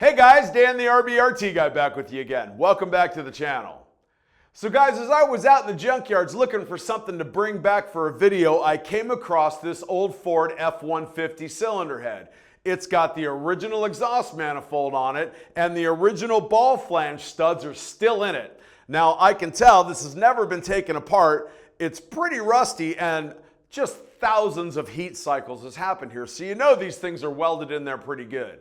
Hey guys, Dan the RBRT Guy back with you again. Welcome back to the channel. So guys, as I was out in the junkyards looking for something to bring back for a video, I came across this old Ford F-150 cylinder head. It's got the original exhaust manifold on it, and the original ball flange studs are still in it. Now I can tell this has never been taken apart. It's pretty rusty, and just thousands of heat cycles has happened here, so you know these things are welded in there pretty good.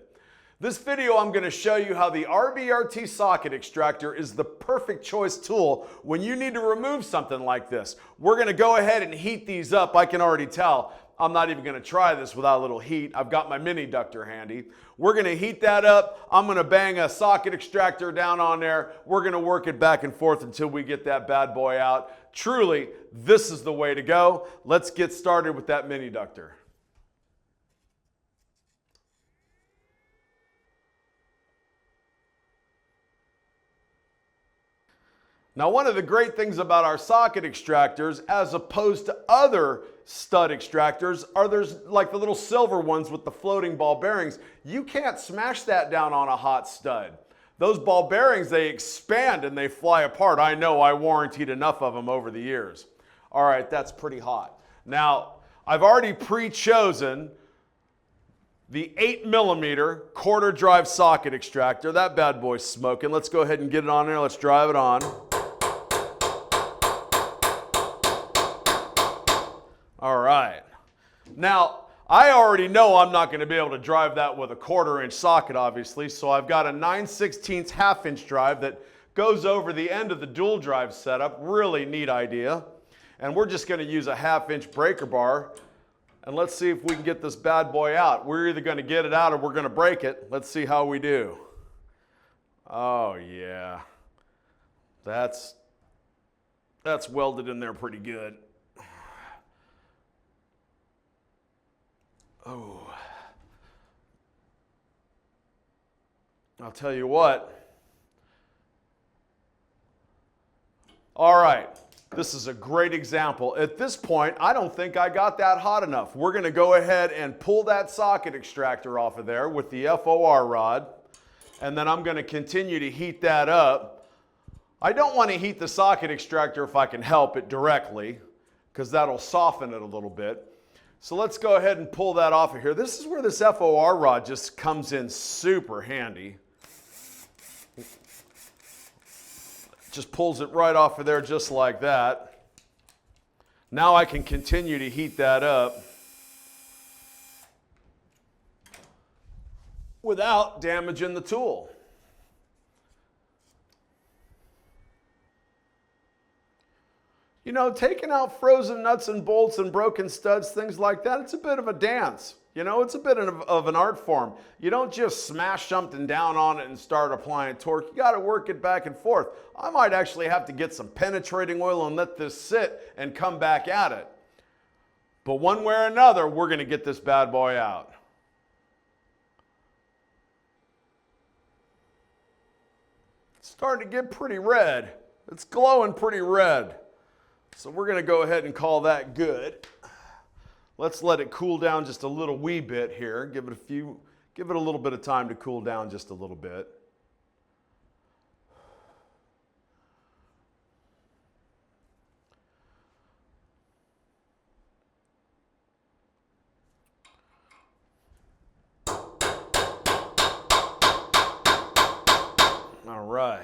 This video, I'm going to show you how the RBRT Socket Extractor is the perfect choice tool when you need to remove something like this. We're going to go ahead and heat these up. I can already tell I'm not even going to try this without a little heat. I've got my Mini-Ductor handy. We're going to heat that up. I'm going to bang a socket extractor down on there. We're going to work it back and forth until we get that bad boy out. Truly, this is the way to go. Let's get started with that Mini-Ductor. Now, one of the great things about our socket extractors, as opposed to other stud extractors, are there's like the little silver ones with the floating ball bearings. You can't smash that down on a hot stud. Those ball bearings, they expand and they fly apart. I know, I warranted enough of them over the years. All right, that's pretty hot. Now, I've already pre-chosen the 8mm quarter drive socket extractor. That bad boy's smoking. Let's go ahead and get it on there. Let's drive it on. All right. Now, I already know I'm not going to be able to drive that with a 1/4-inch socket, obviously, so I've got a 9/16 1/2-inch drive that goes over the end of the dual drive setup. Really neat idea. And we're just going to use a 1/2-inch breaker bar, and let's see if we can get this bad boy out. We're either going to get it out or we're going to break it. Let's see how we do. Oh, yeah. That's welded in there pretty good. Oh, I'll tell you what. All right, this is a great example. At this point, I don't think I got that hot enough. We're going to go ahead and pull that socket extractor off of there with the FOR rod, and then I'm going to continue to heat that up. I don't want to heat the socket extractor if I can help it directly, because that'll soften it a little bit. So let's go ahead and pull that off of here. This is where this FOR rod just comes in super handy. Just pulls it right off of there just like that. Now I can continue to heat that up without damaging the tool. You know, taking out frozen nuts and bolts and broken studs, things like that, it's a bit of a dance. You know, it's a bit of an art form. You don't just smash something down on it and start applying torque. You got to work it back and forth. I might actually have to get some penetrating oil and let this sit and come back at it. But one way or another, we're going to get this bad boy out. It's starting to get pretty red. It's glowing pretty red. So we're going to go ahead and call that good. Let's let it cool down just a little wee bit here. Give it a little bit of time to cool down just a little bit. All right.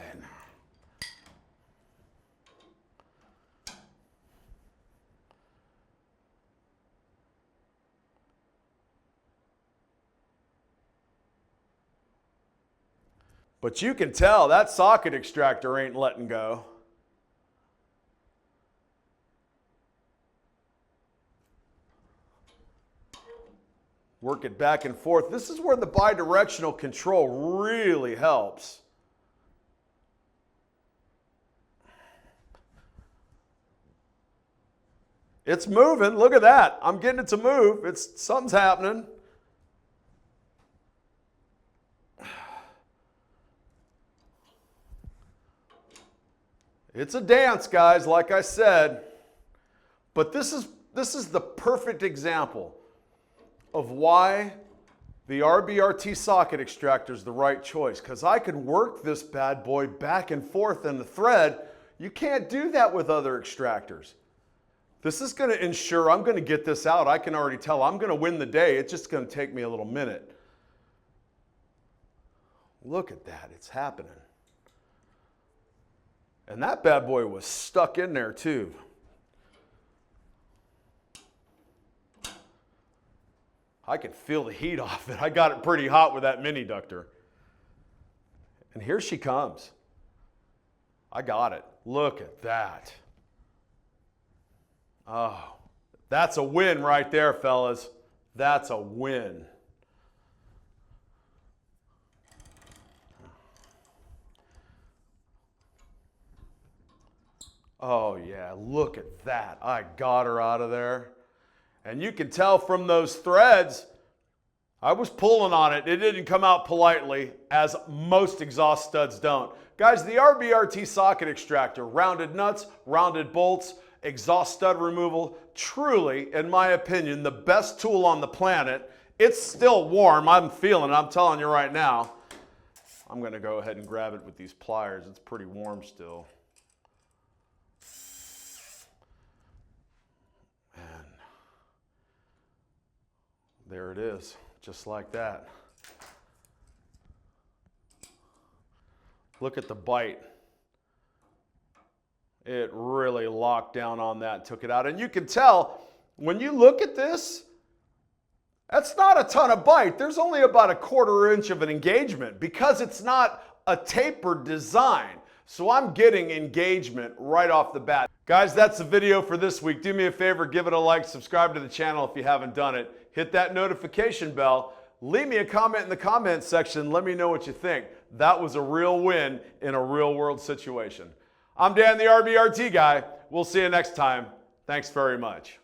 But you can tell that socket extractor ain't letting go. Work it back and forth. This is where the bidirectional control really helps. It's moving. Look at that. I'm getting it to move. Something's happening. It's a dance, guys, like I said. But this is the perfect example of why the RBRT Socket Extractor is the right choice because I can work this bad boy back and forth in the thread. You can't do that with other extractors. This is going to ensure I'm going to get this out. I can already tell I'm going to win the day. It's just going to take me a little minute. Look at that. It's happening. And that bad boy was stuck in there too. I can feel the heat off it. I got it pretty hot with that Mini-Ductor. And here she comes. I got it. Look at that. Oh, that's a win right there, fellas. That's a win. Oh yeah, look at that. I got her out of there. And you can tell from those threads, I was pulling on it. It didn't come out politely, as most exhaust studs don't. Guys, the RBRT Socket Extractor, rounded nuts, rounded bolts, exhaust stud removal, truly, in my opinion, the best tool on the planet. It's still warm. I'm feeling it. I'm telling you right now. I'm going to go ahead and grab it with these pliers. It's pretty warm still. And there it is, just like that. Look at the bite. It really locked down on that, took it out. And you can tell, when you look at this, that's not a ton of bite. There's only about a 1/4 inch of an engagement because it's not a tapered design. So I'm getting engagement right off the bat. Guys, that's the video for this week. Do me a favor, give it a like, subscribe to the channel if you haven't done it. Hit that notification bell. Leave me a comment in the comments section. Let me know what you think. That was a real win in a real world situation. I'm Dan, the RBRT guy. We'll see you next time. Thanks very much.